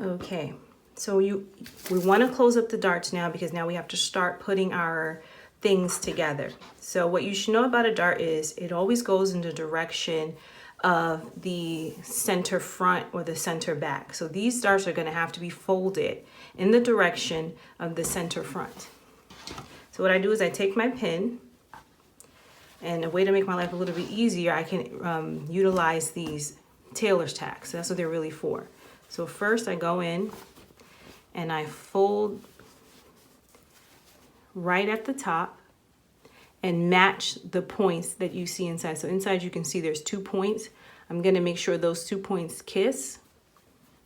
Okay, so we want to close up the darts now because now we have to start putting our things together. So what you should know about a dart is it always goes in the direction of the center front or the center back. So these darts are going to have to be folded in the direction of the center front. So what I do is I take my pin, and a way to make my life a little bit easier, I can utilize these tailor's tacks. So that's what they're really for. So first I go in and I fold right at the top and match the points that you see inside. So inside you can see there's 2 points. I'm gonna make sure those 2 points kiss,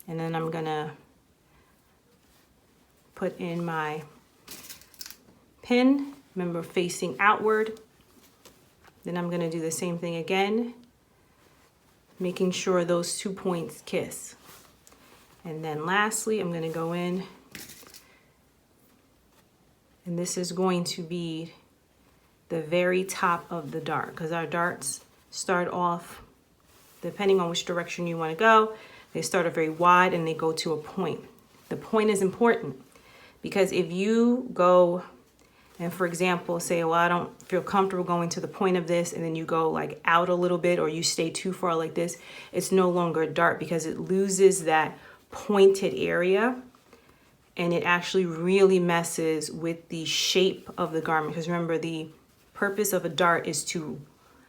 and then I'm gonna put in my pin, remember facing outward. Then I'm gonna do the same thing again, making sure those 2 points kiss. And then lastly, I'm gonna go in, and this is going to be the very top of the dart, because our darts start off, depending on which direction you wanna go, they start off very wide and they go to a point. The point is important because if you go and, for example, say, well, I don't feel comfortable going to the point of this, and then you go like out a little bit or you stay too far like this, it's no longer a dart because it loses that pointed area, and it actually really messes with the shape of the garment. Because remember, the purpose of a dart is to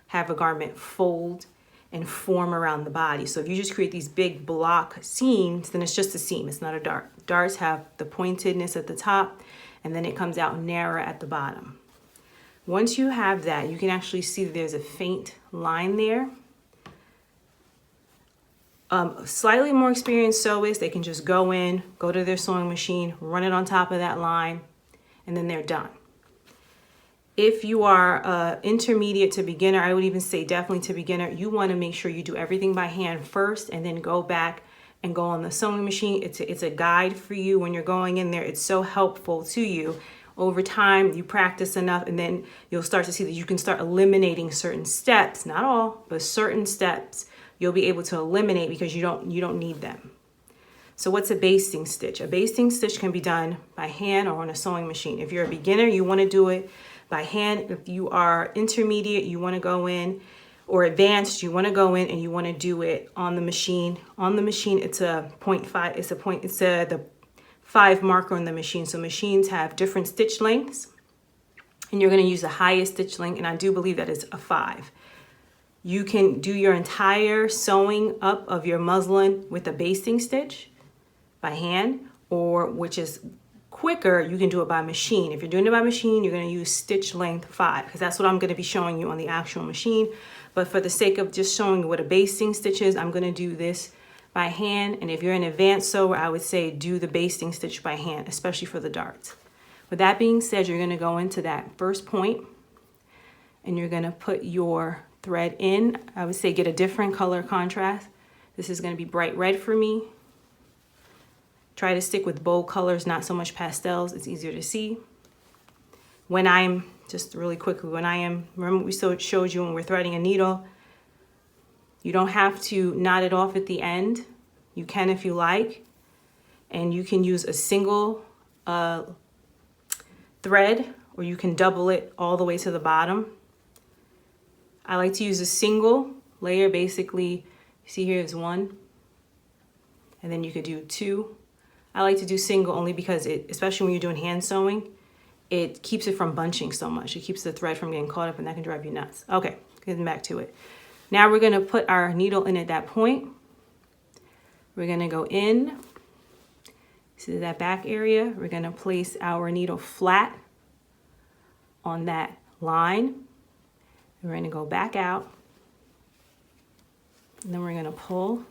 have a garment fold and form around the body. So if you just create these big block seams, then it's just a seam, it's not a dart. Darts have the pointedness at the top, and then it comes out narrower at the bottom. Once you have that, you can actually see that there's a faint line there. Slightly more experienced sewists, they can just go in, go to their sewing machine, run it on top of that line, and then they're done. If you are intermediate to beginner, I would even say definitely to beginner, you want to make sure you do everything by hand first and then go back and go on the sewing machine. It's a guide for you when you're going in there. It's so helpful to you. Over time, you practice enough, and then you'll start to see that you can start eliminating certain steps, not all, but certain steps you'll be able to eliminate because you don't need them. So what's a basting stitch? A basting stitch can be done by hand or on a sewing machine. If you're a beginner, you want to do it by hand. If you are intermediate, you want to go in, or advanced, you want to go in and you want to do it on the machine. On the machine, it's a 0.5. It's the 5 marker on the machine. So machines have different stitch lengths, and you're going to use the highest stitch length, and I do believe that is a 5. You can do your entire sewing up of your muslin with a basting stitch by hand, or which is quicker, you can do it by machine. If you're doing it by machine, you're going to use stitch length 5, because that's what I'm going to be showing you on the actual machine. But for the sake of just showing you what a basting stitch is, I'm going to do this by hand. And if you're an advanced sewer, I would say do the basting stitch by hand, especially for the darts. With that being said, you're going to go into that first point and you're going to put your thread in. I would say get a different color contrast. This is going to be bright red for me. Try to stick with bold colors, not so much pastels. It's easier to see. When I'm, just really quickly, remember we showed you when we're threading a needle, you don't have to knot it off at the end. You can if you like. And you can use a single thread, or you can double it all the way to the bottom. I like to use a single layer. Basically, you see here is 1, and then you could do 2. I like to do single only because especially when you're doing hand sewing, it keeps it from bunching so much. It keeps the thread from getting caught up, and that can drive you nuts. Okay, getting back to it. Now we're gonna put our needle in at that point. We're gonna go in, see that back area. We're gonna place our needle flat on that line. We're going to go back out, and then we're going to pull.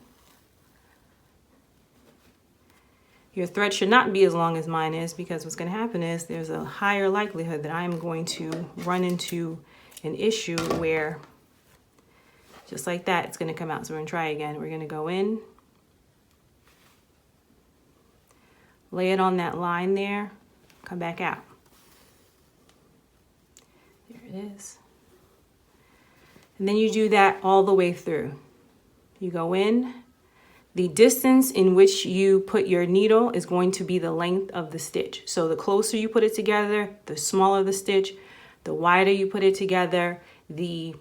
Your thread should not be as long as mine is, because what's going to happen is there's a higher likelihood that I'm going to run into an issue where, just like that, it's going to come out. So we're going to try again. We're going to go in, lay it on that line there, come back out. There it is. And then you do that all the way through. You go in, The distance in which you put your needle is going to be the length of the stitch. So the closer you put it together, the smaller the stitch. The wider you put it together, the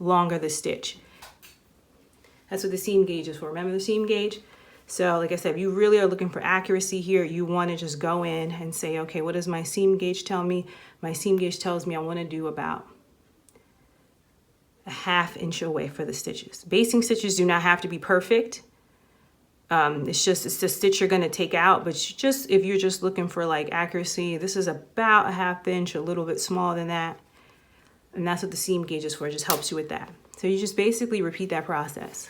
longer the stitch. That's what the seam gauge is for. Remember the seam gauge? So like I said, if you really are looking for accuracy here, you want to just go in and say, okay, what does my seam gauge tell me? My seam gauge tells me I want to do about a 1/2 inch away for the stitches. Basting stitches do not have to be perfect. It's the stitch you're going to take out, but if you're just looking for like accuracy, this is about a 1/2 inch, a little bit smaller than that. And that's what the seam gauge is for. It just helps you with that. So you just basically repeat that process.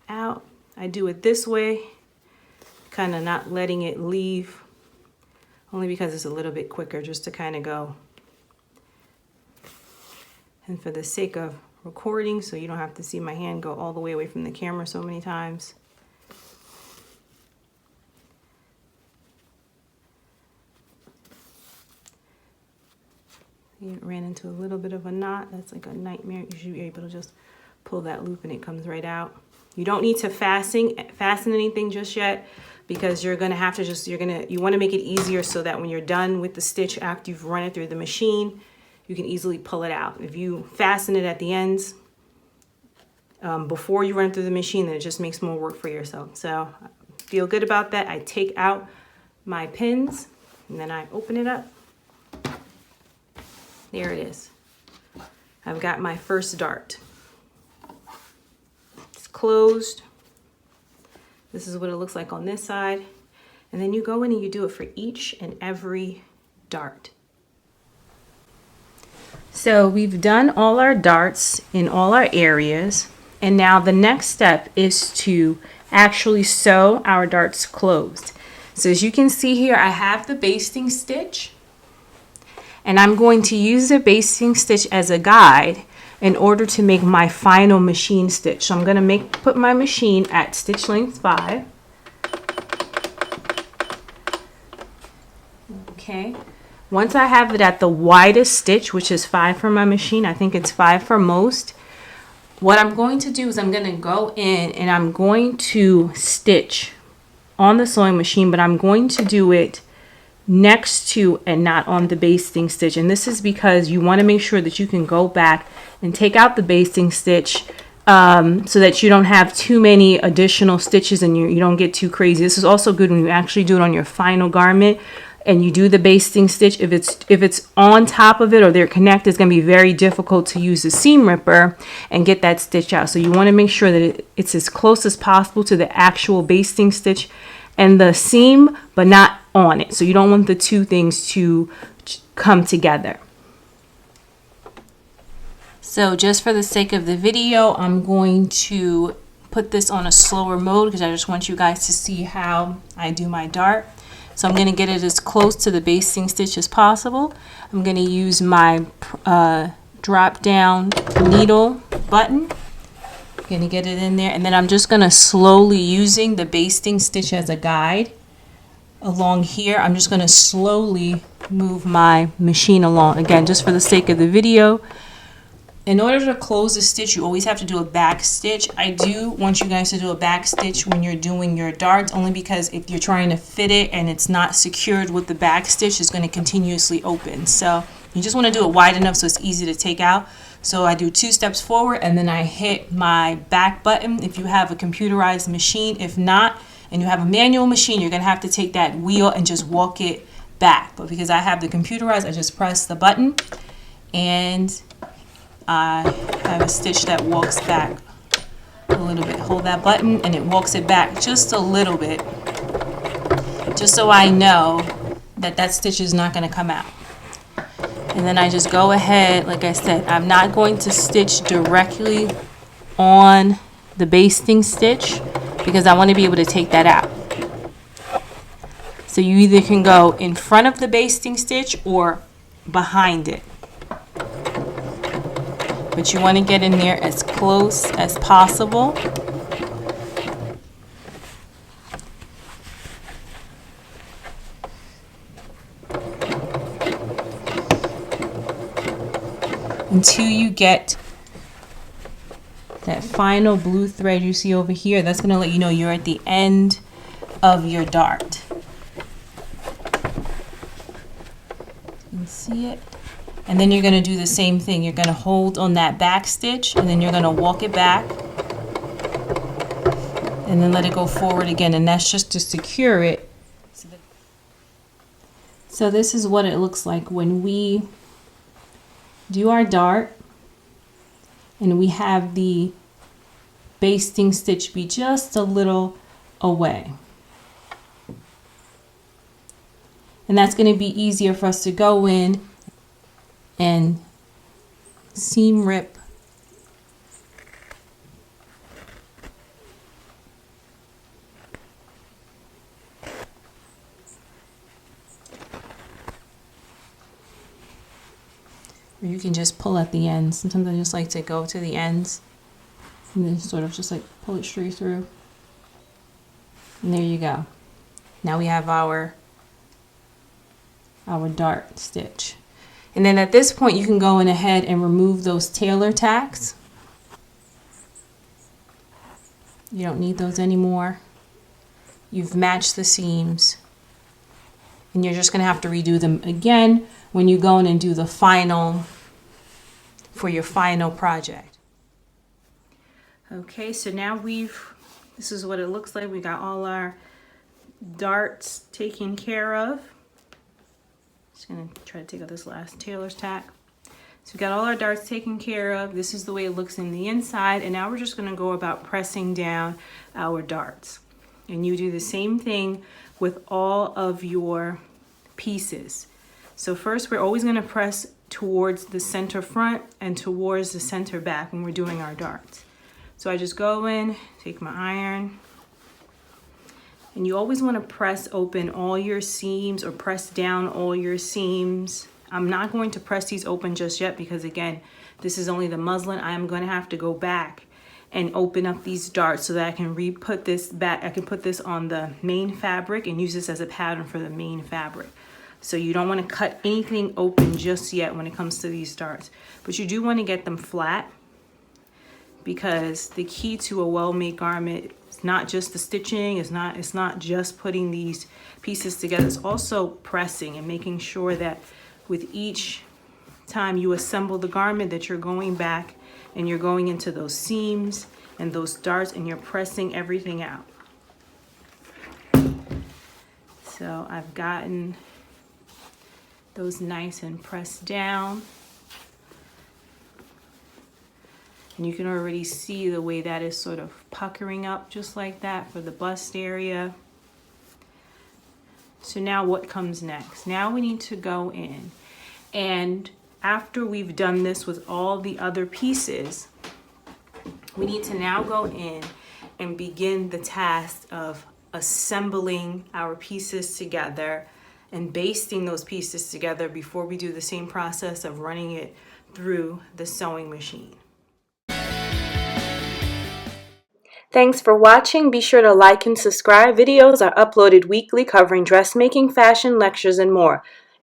Out. I do it this way, kind of not letting it leave, only because it's a little bit quicker just to kind of go. And for the sake of recording, so you don't have to see my hand go all the way away from the camera so many times. You ran into a little bit of a knot. That's like a nightmare. You should be able to just pull that loop and it comes right out. You don't need to fasten anything just yet, because you're gonna have to you wanna make it easier so that when you're done with the stitch after you've run it through the machine, you can easily pull it out. If you fasten it at the ends before you run through the machine, then it just makes more work for yourself. So feel good about that. I take out my pins and then I open it up. There it is. I've got my first dart. It's closed. This is what it looks like on this side. And then you go in and you do it for each and every dart. So we've done all our darts in all our areas. And now the next step is to actually sew our darts closed. So as you can see here, I have the basting stitch. And I'm going to use the basting stitch as a guide in order to make my final machine stitch. So I'm going to put my machine at stitch length 5. Okay. Once I have it at the widest stitch, which is 5 for my machine, I think it's 5 for most, what I'm going to do is I'm going to go in and I'm going to stitch on the sewing machine, but I'm going to do it next to and not on the basting stitch. And this is because you want to make sure that you can go back and take out the basting stitch so that you don't have too many additional stitches and you don't get too crazy. This is also good when you actually do it on your final garment and you do the basting stitch. If it's on top of it or they're connected, it's going to be very difficult to use the seam ripper and get that stitch out. So you want to make sure that it's as close as possible to the actual basting stitch and the seam, but not on it. So you don't want the two things to come together. So just for the sake of the video, I'm going to put this on a slower mode because I just want you guys to see how I do my dart. So I'm going to get it as close to the basting stitch as possible. I'm going to use my drop down needle button. Going to get it in there, and then I'm just going to slowly, using the basting stitch as a guide along here, I'm just going to slowly move my machine along. Again, just for the sake of the video, in order to close the stitch, you always have to do a back stitch. I do want you guys to do a back stitch when you're doing your darts, only because if you're trying to fit it and it's not secured with the back stitch, it's going to continuously open. So you just want to do it wide enough so it's easy to take out. So I do 2 steps forward and then I hit my back button if you have a computerized machine. If not, and you have a manual machine, you're going to have to take that wheel and just walk it back. But because I have the computerized, I just press the button and I have a stitch that walks back a little bit. Hold that button and it walks it back just a little bit, just so I know that that stitch is not going to come out. And then I just go ahead, like I said, I'm not going to stitch directly on the basting stitch because I want to be able to take that out. So you either can go in front of the basting stitch or behind it. But you want to get in there as close as possible. Until you get That final blue thread you see over here, that's going to let you know you're at the end of your dart. You can see it. And then you're going to do the same thing. You're going to hold on that back stitch, and then you're going to walk it back, and then let it go forward again, and that's just to secure it. So this is what it looks like when we do our dart and we have the basting stitch be just a little away. And that's going to be easier for us to go in and seam rip or you can just pull at the ends. Sometimes I just like to go to the ends and then sort of just like pull it straight through. And there you go. Now we have our dart stitch. And then at this point you can go in ahead and remove those tailor tacks. You don't need those anymore. You've matched the seams. And you're just going to have to redo them again when you go in and do the final, for your final project. Okay, so now this is what it looks like. We got all our darts taken care of. Just going to try to take out this last tailor's tack. So we got all our darts taken care of. This is the way it looks in the inside. And now we're just going to go about pressing down our darts. And you do the same thing with all of your pieces. So first we're always going to press towards the center front and towards the center back when we're doing our darts. So I just go in, take my iron, and you always want to press open all your seams or press down all your seams. I'm not going to press these open just yet because again, this is only the muslin. I am going to have to go back and open up these darts so that I can re-put this back. I can put this on the main fabric and use this as a pattern for the main fabric. So you don't want to cut anything open just yet when it comes to these darts, but you do want to get them flat, because the key to a well-made garment is not just the stitching, it's not just putting these pieces together, it's also pressing and making sure that with each time you assemble the garment that you're going back and you're going into those seams and those darts and you're pressing everything out. So I've gotten those nice and pressed down. And you can already see the way that is sort of puckering up just like that for the bust area. So now what comes next? Now we need to go in, and after we've done this with all the other pieces, we need to now go in and begin the task of assembling our pieces together and basting those pieces together before we do the same process of running it through the sewing machine. Thanks for watching. Be sure to like and subscribe. Videos are uploaded weekly covering dressmaking, fashion, lectures, and more.